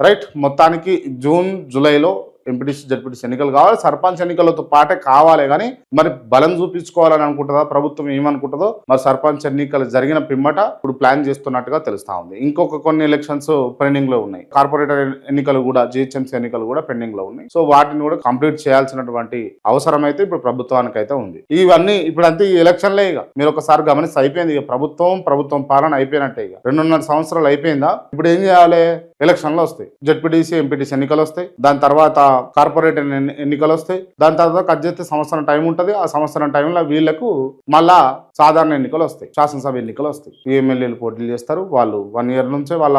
Right. మొత్తానికి June జూలైలో MPTC ZPTC ఎన్నికలు కావాలి, సర్పంచ్ ఎన్నికలతో పాటే కావాలి. కానీ మరి బలం చూపించుకోవాలని అనుకుంటుందా ప్రభుత్వం, ఏమనుకుంటుందో మరి. సర్పంచ్ ఎన్నికలు జరిగిన పిమ్మట ఇప్పుడు ప్లాన్ చేస్తున్నట్టుగా తెలుస్తా ఉంది. ఇంకొక కొన్ని ఎలక్షన్స్ పెండింగ్ లో ఉన్నాయి. కార్పొరేటర్ ఎన్నికలు కూడా, జిహెచ్ఎంసీ ఎన్నికలు కూడా పెండింగ్ లో ఉన్నాయి. సో వాటిని కూడా కంప్లీట్ చేయాల్సినటువంటి అవసరం అయితే ఇప్పుడు ప్రభుత్వానికి అయితే ఉంది. ఇవన్నీ ఇప్పుడు అంతే ఈ ఎలక్షన్లే. ఇక మీరు ఒకసారి గమనిస్తే అయిపోయింది. ఇక ప్రభుత్వం పాలన అయిపోయినట్టే. ఇక 2.5 సంవత్సరాలు అయిపోయిందా. ఇప్పుడు ఏం చేయాలి, ఎలక్షన్లు వస్తాయి, జడ్పీటీసీ ఎంపీటీసీ ఎన్నికలు వస్తాయి, దాని తర్వాత కార్పొరేటర్ ఎన్నికలు వస్తాయి, దాని తర్వాత కట్ చేస్తే సంవత్సరం టైం ఉంటుంది. ఆ సంవత్సరం టైంలో వీళ్లకు మళ్ళా సాధారణ ఎన్నికలు వస్తాయి, శాసనసభ ఎన్నికలు వస్తాయి. ఎమ్మెల్యేలు పోటీలు చేస్తారు. వాళ్ళు 1 year నుంచే వాళ్ళ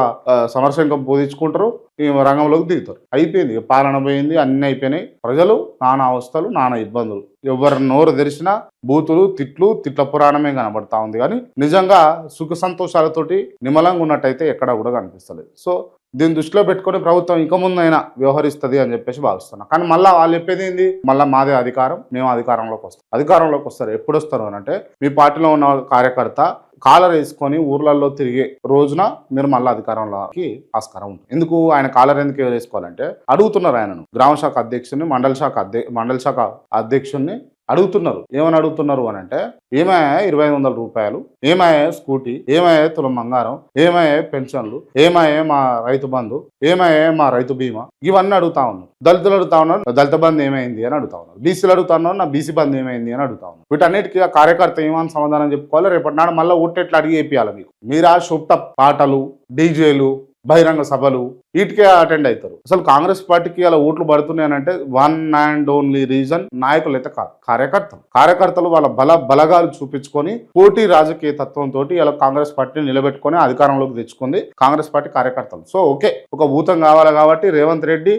సమరశంకం పూజించుకుంటారు, ఈ రంగంలోకి దిగుతారు. అయిపోయింది, పాలన పోయింది, అన్ని అయిపోయినాయి. ప్రజలు నానా అవస్థలు, నానా ఇబ్బందులు. ఎవరి నోరు తెరిచినా బూతులు, తిట్ల పురాణమే కనబడతా ఉంది. కానీ నిజంగా సుఖ సంతోషాలతోటి నిమ్మలంగా ఉన్నట్టయితే ఎక్కడా కూడా కనిపిస్తలేదు. సో దీన్ని దృష్టిలో పెట్టుకుని ప్రభుత్వం ఇంక ముందైనా వ్యవహరిస్తుంది అని చెప్పేసి భావిస్తున్నాం. కానీ మళ్ళీ వాళ్ళు చెప్పేది ఏంది, మళ్ళీ మాదే అధికారం, మేము అధికారంలోకి వస్తాం. అధికారంలోకి వస్తారు. ఎప్పుడు వస్తారు అని అంటే, మీ పార్టీలో ఉన్న కార్యకర్త కాలర్ వేసుకొని ఊర్లలో తిరిగే రోజున మీరు మళ్ళీ అధికారంలోకి ఆస్కారం ఉంటుంది. ఎందుకు ఆయన కాలర్ ఎందుకు వేసుకోవాలంటే అడుగుతున్నారు ఆయనను, గ్రామ శాఖ అధ్యక్షుడిని, మండల శాఖ అధ్యక్షుడిని అడుగుతున్నారు. ఏమని అడుగుతున్నారు అని అంటే, ఏమయ్యా 2,500 రూపాయలు, ఏమయ్యా స్కూటీ, ఏమయ్యా తులం బంగారం, ఏమయ్యా పెన్షన్లు, ఏమయ్యా మా రైతు బంధు, ఏమయ్యా మా రైతు బీమా, ఇవన్నీ అడుగుతా ఉన్నారు. దళితులు అడుగుతా ఉన్నారు, దళిత బంధు ఏమైంది అని అడుగుతా ఉన్నారు. బీసీలు అడుగుతా ఉన్నారు, నా బీసీ బంధు ఏమైంది అని అడుగుతా ఉన్నారు. వీటన్నిటికీ ఆ కార్యకర్త ఏమని సమాధానం చెప్పుకోవాలి. రేపటి నాడు మళ్ళీ ఓట్టెట్లు అడిగి వేపియాలి మీకు. మీరు ఆ షుప్ట పాటలు, డీజేలు, బహిరంగ సభలు వీటికే అటెండ్ అవుతారు. అసలు కాంగ్రెస్ పార్టీకి అలా ఓట్లు పడుతున్నాయనంటే 1 and only రీజన్ నాయకులు అయితే కాదు, కార్యకర్తలు వాళ్ళ బలగాలు చూపించుకొని పోటీ రాజకీయ తత్వంతో ఇలా కాంగ్రెస్ పార్టీని నిలబెట్టుకొని అధికారంలోకి తెచ్చుకుంది కాంగ్రెస్ పార్టీ కార్యకర్తలు. సో ఓకే, ఒక భూతం కావాలి కాబట్టి రేవంత్ రెడ్డి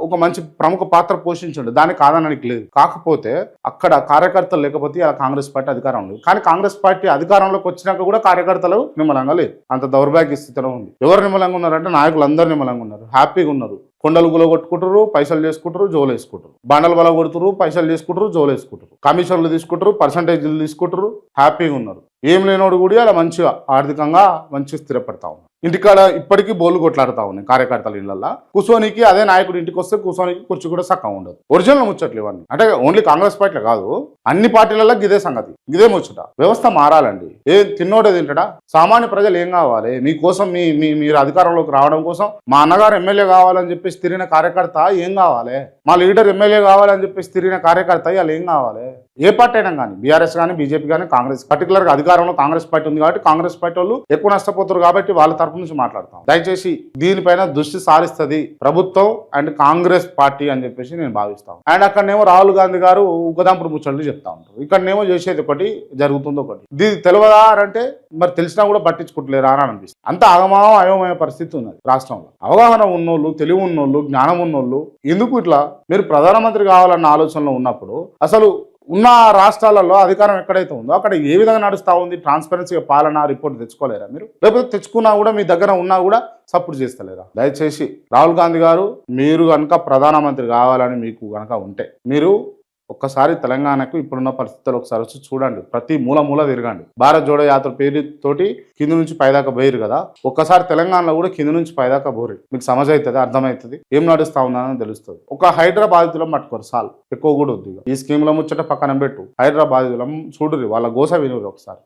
ఒక మంచి ప్రముఖ పాత్ర పోషించండి, దానికి కాదనడానికి లేదు. కాకపోతే అక్కడ కార్యకర్తలు లేకపోతే ఇలా కాంగ్రెస్ పార్టీ అధికారం లేదు. కానీ కాంగ్రెస్ పార్టీ అధికారంలోకి వచ్చినాక కూడా కార్యకర్తలు నిమ్మలంగా లేదు, అంత దౌర్భాగ్య స్థితిలో ఉంది. ఎవరు నిమ్మలంగా ఉన్నారంటే నాయకులు అందరూ నిమ్మలంగా ఉన్నారు, హ్యాపీగా ఉన్నారు. కొండలు గుల కొట్టుకుంటారు, పైసలు చేసుకుంటారు, జోలు వేసుకుంటారు. బండలు బల కొడుతురు, పైసలు చేసుకుంటారు, జోలు వేసుకుంటారు. కమిషన్లు తీసుకుంటారు, పర్సంటేజీలు తీసుకుంటారు, హ్యాపీగా ఉన్నారు. ఏం లేనోడు కూడా అలా మంచిగా ఆర్థికంగా మంచిగా స్థిరపడతా ఉన్నారు. ఇంటికాడ ఇప్పటికీ బోలు కొట్లాడుతూ ఉన్నాయి కార్యకర్తల ఇళ్లలో. కూర్చోనికి అదే నాయకుడు ఇంటికి వస్తే కూర్చోనికి కుర్చీ కూడా సక్కగా ఉండదు. ఒరిజినల్ ముచ్చట్లు ఇవన్నీ. అంటే ఓన్లీ కాంగ్రెస్ పార్టీలో కాదు, అన్ని పార్టీలలో గిదే సంగతి, గిదే ముచ్చట. వ్యవస్థ మారాలండి. తిన్నోడే తింటాడా? సామాన్య ప్రజలు ఏం కావాలి మీకోసం, మీరు అధికారంలోకి రావడం కోసం మా అన్నగారు ఎమ్మెల్యే కావాలని చెప్పేసి తిరిగిన కార్యకర్త ఏం కావాలి, మా లీడర్ ఎమ్మెల్యే కావాలని చెప్పేసి తిరిగిన కార్యకర్త వాళ్ళు ఏం కావాలి? ఏ పార్టీ అయినా కానీ, బీఆర్ఎస్ కానీ, బీజేపీ కానీ, కాంగ్రెస్, పర్టికులర్గా అధికారంలో కాంగ్రెస్ పార్టీ ఉంది కాబట్టి కాంగ్రెస్ పార్టీ వాళ్ళు ఎక్కువ నష్టపోతారు కాబట్టి వాళ్ళ తరపు నుంచి మాట్లాడతాం. దయచేసి దీనిపైన దృష్టి సారిస్తుంది ప్రభుత్వం అండ్ కాంగ్రెస్ పార్టీ అని చెప్పేసి నేను భావిస్తాను. అండ్ అక్కడనేమో రాహుల్ గాంధీ గారు ఉగదాంపుడు ముచ్చట్లు చెప్తా ఉంటారు, ఇక్కడనేమో చేసేది ఒకటి, జరుగుతుందో ఒకటి. దీని తెలియదా అంటే మరి తెలిసినా కూడా పట్టించుకుంటలేరా అని అనిపిస్తుంది. అంత అయోమయ పరిస్థితి ఉన్నది రాష్ట్రంలో. అవగాహన ఉన్నోళ్ళు, తెలివి ఉన్నోళ్ళు, జ్ఞానం ఉన్నోళ్ళు ఎందుకు ఇట్లా? మీరు ప్రధానమంత్రి కావాలన్న ఆలోచనలో ఉన్నప్పుడు అసలు ఉన్న రాష్ట్రాలలో అధికారం ఎక్కడైతే ఉందో అక్కడ ఏ విధంగా నడుస్తూ ఉంది, ట్రాన్స్పరెన్సీగా పాలన రిపోర్ట్ తెచ్చుకోలేరా మీరు? లేకపోతే తెచ్చుకున్నా కూడా మీ దగ్గర ఉన్నా కూడా సపోర్ట్ చేస్తలేరా? దయచేసి రాహుల్ గాంధీ గారు, మీరు కనుక ప్రధానమంత్రి కావాలని మీకు కనుక ఉంటే మీరు ఒక్కసారి తెలంగాణకు ఇప్పుడున్న పరిస్థితులు ఒకసారి వచ్చి చూడండి. ప్రతి మూల తిరగండి. భారత్ జోడో యాత్ర పేరుతోటి కింద నుంచి పైదాకా పోయిరు కదా, ఒక్కసారి తెలంగాణలో కూడా కింద నుంచి పైదాకా పోరు. మీకు సమజ్ అవుతుంది, అర్థమవుతుంది, ఏం నడుస్తా ఉందని తెలుస్తుంది. ఒక హైదరాబాద్లో పట్టుకోరు సాల్, ఎక్కువ కూడా వద్దు. ఈ స్కీమ్ల ముచ్చట పక్కన పెట్టు, హైదరాబాద్లో చూడురి, వాళ్ళ గోస వినురు ఒకసారి.